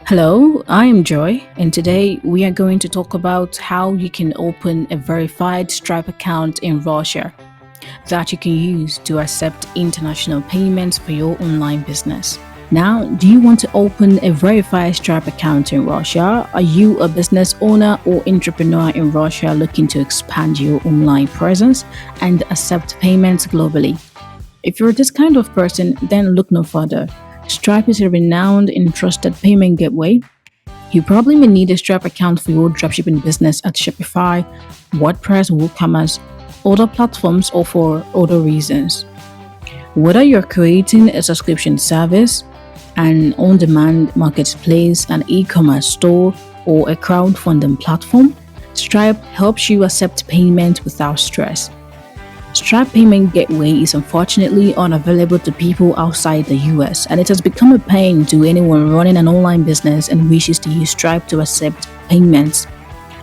Hello, I am Joy, and today we are going to talk about how you can open a verified Stripe account in Russia that you can use to accept international payments for your online business. Now, do you want to open a verified Stripe account in Russia? Are you a business owner or entrepreneur in Russia looking to expand your online presence and accept payments globally? If you're this kind of person, then look no further. Stripe is a renowned and trusted payment gateway. You probably may need a Stripe account for your dropshipping business at Shopify, WordPress, WooCommerce, other platforms, or for other reasons. Whether you're creating a subscription service, an on demand marketplace, an e commerce store, or a crowdfunding platform, Stripe helps you accept payment without stress. Stripe Payment Gateway is unfortunately unavailable to people outside the US, and it has become a pain to anyone running an online business and wishes to use Stripe to accept payments.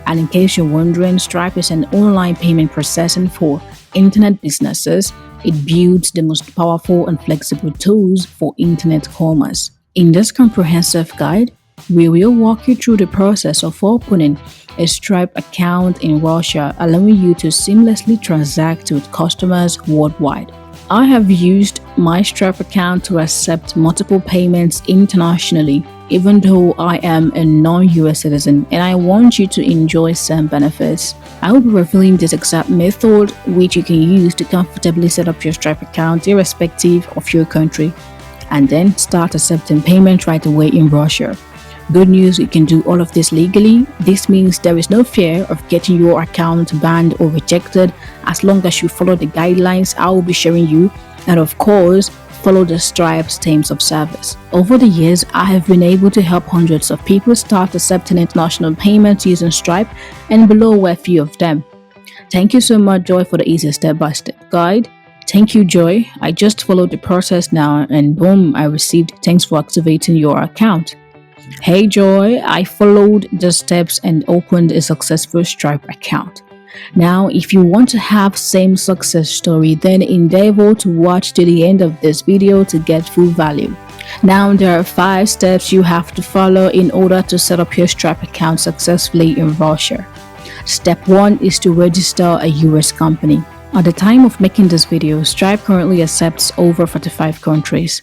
And in case you're wondering, Stripe is an online payment processing for internet businesses. It builds the most powerful and flexible tools for internet commerce. In this comprehensive guide, we will walk you through the process of opening a Stripe account in Russia, allowing you to seamlessly transact with customers worldwide. I have used my Stripe account to accept multiple payments internationally, even though I am a non-US citizen, and I want you to enjoy some benefits. I will be revealing this exact method which you can use to comfortably set up your Stripe account irrespective of your country, and then start accepting payments right away in Russia. Good news, you can do all of this legally. This means there is no fear of getting your account banned or rejected as long as you follow the guidelines I will be sharing you, and of course, follow the Stripe's terms of service. Over the years, I have been able to help hundreds of people start accepting international payments using Stripe, and below were a few of them. Thank you so much, Joy, for the easy step-by-step guide. Thank you, Joy. I just followed the process now, and boom, I received thanks for activating your account. Hey Joy, I followed the steps and opened a successful Stripe account. Now, if you want to have same success story, then endeavor to watch to the end of this video to get full value. Now, there are 5 steps you have to follow in order to set up your Stripe account successfully in Russia. Step 1 is to register a US company. At the time of making this video, Stripe currently accepts over 45 countries.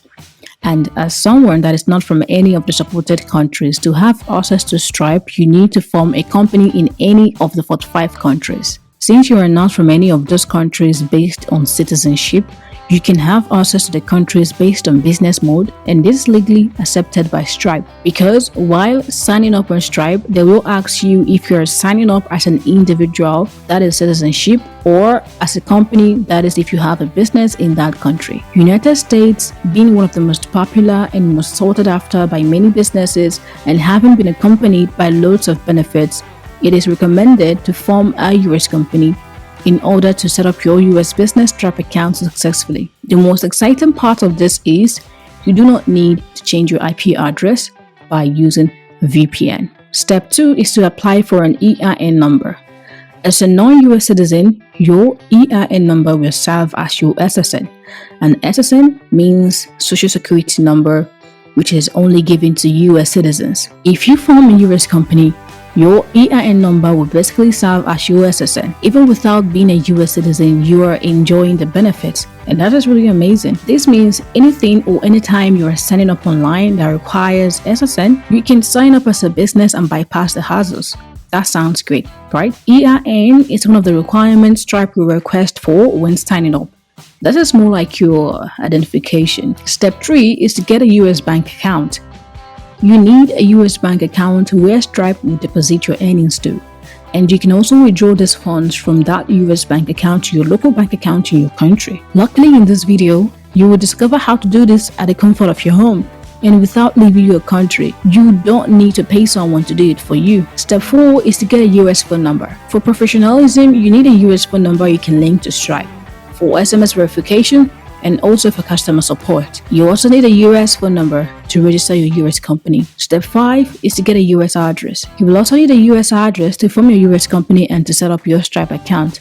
And as someone that is not from any of the supported countries, to have access to Stripe, you need to form a company in any of the 45 countries. Since you are not from any of those countries based on citizenship, you can have access to the countries based on business mode, and this is legally accepted by Stripe. Because while signing up on Stripe, they will ask you if you are signing up as an individual, that is citizenship, or as a company, that is if you have a business in that country. United States being one of the most popular and most sought after by many businesses, and having been accompanied by loads of benefits, it is recommended to form a US company in order to set up your US business Stripe account successfully. The most exciting part of this is you do not need to change your IP address by using VPN. Step 2 is to apply for an EIN number. As a non-US citizen, your EIN number will serve as your SSN. An SSN means Social Security number, which is only given to US citizens. If you form a US company, your EIN number will basically serve as your SSN. Even without being a US citizen, you are enjoying the benefits, and that is really amazing. This means anything or anytime you are signing up online that requires SSN, you can sign up as a business and bypass the hassles. That sounds great, right? EIN is one of the requirements Stripe will request for when signing up. That is more like your identification. Step 3 is to get a US bank account. You need a US bank account where Stripe will deposit your earnings to. And you can also withdraw these funds from that US bank account to your local bank account in your country. Luckily, in this video, you will discover how to do this at the comfort of your home and without leaving your country. You don't need to pay someone to do it for you. Step 4 is to get a US phone number. For professionalism, you need a US phone number you can link to Stripe. For SMS verification, and also for customer support. You also need a US phone number to register your US company. Step 5 is to get a US address. You will also need a US address to form your US company and to set up your Stripe account.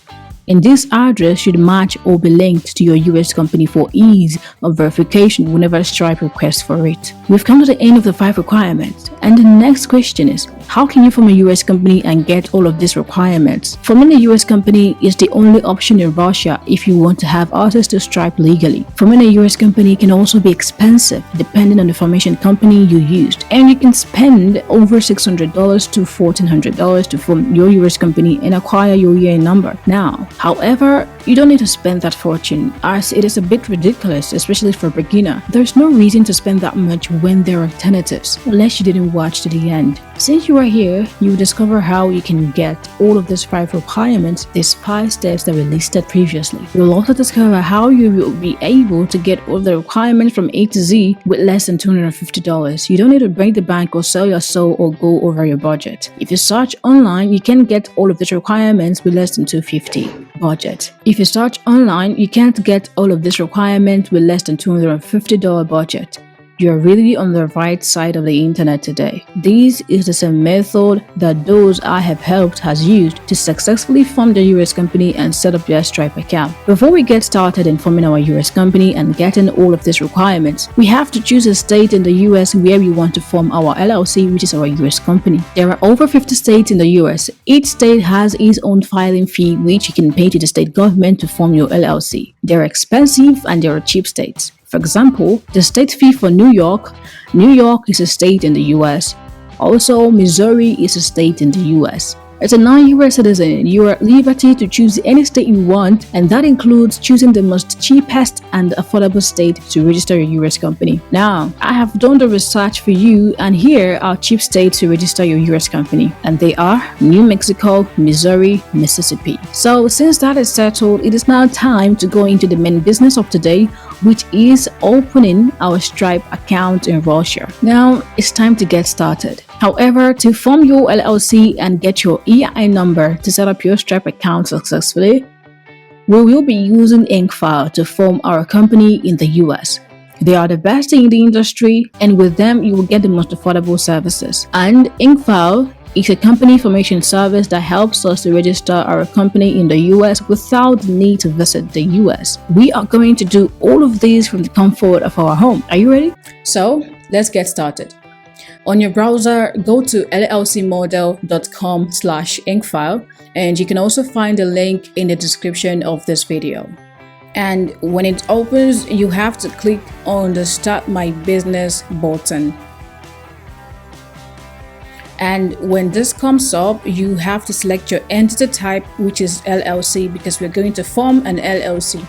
and this address should match or be linked to your US company for ease of verification whenever Stripe requests for it. We've come to the end of the 5 requirements, and the next question is, how can you form a US company and get all of these requirements? Forming a US company is the only option in Russia if you want to have access to Stripe legally. Forming a US company can also be expensive depending on the formation company you used, and you can spend over $600 to $1,400 to form your US company and acquire your EIN number. Now, however, you don't need to spend that fortune, as it is a bit ridiculous, especially for a beginner. There's no reason to spend that much when there are alternatives, unless you didn't watch to the end. Since you are here, you will discover how you can get all of these 5 requirements, these 5 steps that we listed previously. You'll also discover how you will be able to get all the requirements from A to Z with less than $250. You don't need to break the bank or sell your soul or go over your budget. If you search online, you can get all of these requirements with less than $250 budget. If you search online, you can't get all of these requirements with less than $250 budget. You're really on the right side of the internet today. This is the same method that those I have helped has used to successfully form their US company and set up their Stripe account. Before we get started in forming our US company and getting all of these requirements, we have to choose a state in the US where we want to form our LLC, which is our US company. There are over 50 states in the US. Each state has its own filing fee, which you can pay to the state government to form your LLC. They're expensive and there are cheap states. For example, the state fee for New York is a state in the US. Also, Missouri is a state in the US. As a non-US citizen, you are at liberty to choose any state you want, and that includes choosing the most cheapest and affordable state to register your US company. Now, I have done the research for you, and here are cheap states to register your US company, and they are New Mexico, Missouri, Mississippi. So, since that is settled, it is now time to go into the main business of today, which is opening our Stripe account in Russia. Now, it's time to get started. However, to form your LLC and get your EIN number to set up your Stripe account successfully, we will be using Incfile to form our company in the US. They are the best in the industry, and with them, you will get the most affordable services. And Incfile is a company formation service that helps us to register our company in the US without the need to visit the US. We are going to do all of these from the comfort of our home. Are you ready? So, let's get started. On your browser, go to llcmodel.com/incfile, and you can also find the link in the description of this video. And when it opens, you have to click on the Start My Business button. And when this comes up, you have to select your entity type, which is LLC, because we're going to form an LLC.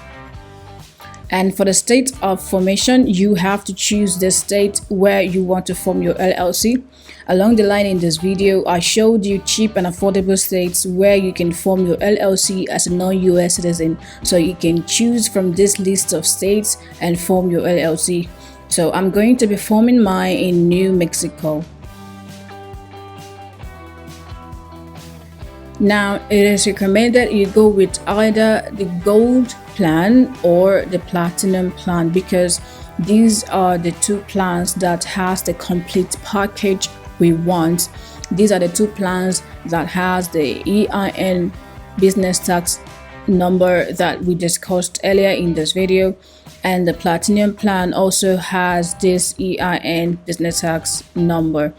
And for the state of formation, you have to choose the state where you want to form your LLC. Along the line in this video, I showed you cheap and affordable states where you can form your LLC as a non-US citizen. So you can choose from this list of states and form your LLC. So I'm going to be forming mine in New Mexico. Now, it is recommended you go with either the gold plan or the platinum plan, because these are the 2 plans that has the complete package we want. These are the 2 plans that has the EIN business tax number that we discussed earlier in this video, and the platinum plan also has this EIN business tax number,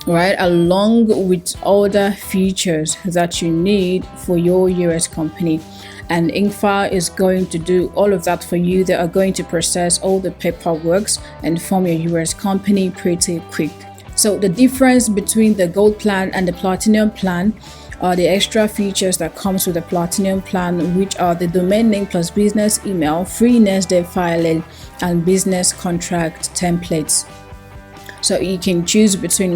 right, along with other features that you need for your US company. And Incfile is going to do all of that for you. They are going to process all the paperwork and form your US company pretty quick. So the difference between the gold plan and the platinum plan are the extra features that comes with the platinum plan, which are the domain name plus business email, free next day filing, and business contract templates. So you can choose between